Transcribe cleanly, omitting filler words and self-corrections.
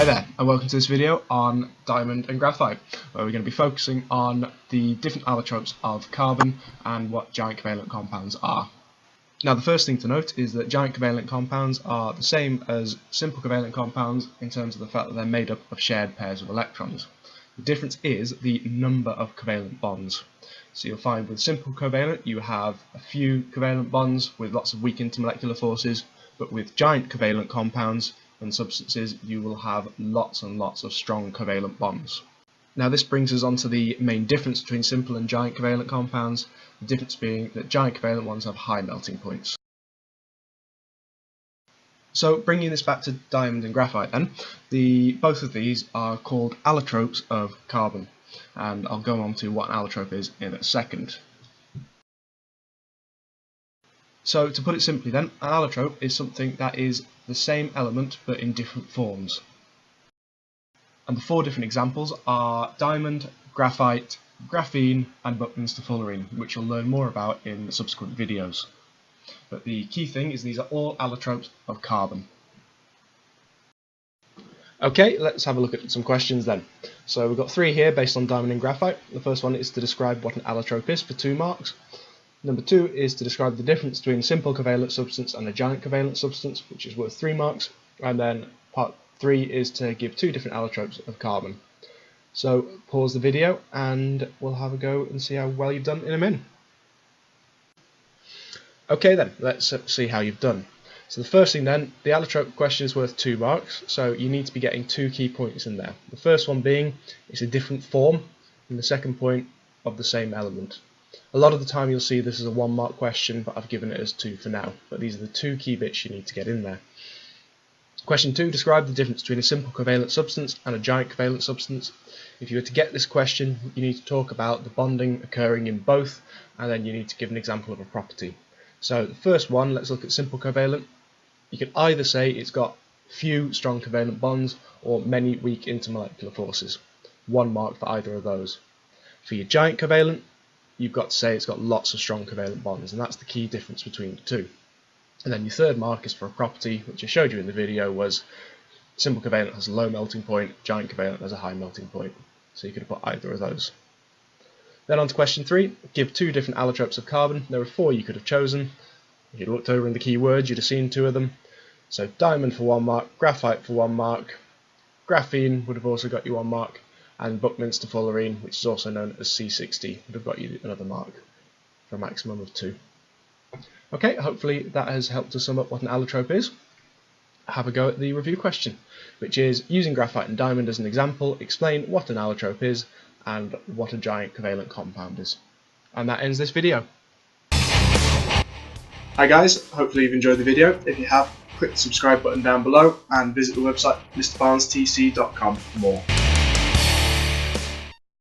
Hi there, and welcome to this video on diamond and graphite, where we're going to be focusing on the different allotropes of carbon and what giant covalent compounds are. Now, the first thing to note is that giant covalent compounds are the same as simple covalent compounds in terms of the fact that they're made up of shared pairs of electrons. The difference is the number of covalent bonds. So you'll find with simple covalent you have a few covalent bonds with lots of weak intermolecular forces, but with giant covalent compounds and substances you will have lots and lots of strong covalent bonds. Now this brings us on to the main difference between simple and giant covalent compounds, the difference being that giant covalent ones have high melting points. So bringing this back to diamond and graphite then, both of these are called allotropes of carbon, and I'll go on to what an allotrope is in a second. So to put it simply then, an allotrope is something that is the same element but in different forms. And the four different examples are diamond, graphite, graphene and Buckminster fullerene, which you'll learn more about in subsequent videos. But the key thing is these are all allotropes of carbon. Okay, let's have a look at some questions then. So we've got three here based on diamond and graphite. The first one is to describe what an allotrope is for 2 marks. Number 2 is to describe the difference between a simple covalent substance and a giant covalent substance, which is worth 3 marks. And then part 3 is to give 2 different allotropes of carbon. So pause the video and we'll have a go and see how well you've done in a minute. Okay then, let's see how you've done. So the first thing then, the allotrope question is worth 2 marks, so you need to be getting 2 key points in there. The first one being it's a different form, and the second point of the same element. A lot of the time you'll see this is a 1 mark question, but I've given it as 2 for now. But these are the 2 key bits you need to get in there. Question 2, describe the difference between a simple covalent substance and a giant covalent substance. If you were to get this question, you need to talk about the bonding occurring in both, and then you need to give an example of a property. So the first one, let's look at simple covalent. You can either say it's got few strong covalent bonds or many weak intermolecular forces. 1 mark for either of those. For your giant covalent, you've got to say it's got lots of strong covalent bonds, and that's the key difference between the two. And then your third mark is for a property, which I showed you in the video, was simple covalent has a low melting point, giant covalent has a high melting point. So you could have put either of those. Then on to question 3, give 2 different allotropes of carbon. There are 4 you could have chosen. If you'd looked over in the key words, you'd have seen 2 of them. So diamond for 1 mark, graphite for 1 mark, graphene would have also got you 1 mark, and Buckminster fullerene, which is also known as C60, would have got you another mark for a maximum of 2. Okay, hopefully that has helped to sum up what an allotrope is. Have a go at the review question, which is, using graphite and diamond as an example, explain what an allotrope is and what a giant covalent compound is. And that ends this video. Hi guys, hopefully you've enjoyed the video. If you have, click the subscribe button down below and visit the website mrbarnestc.com for more.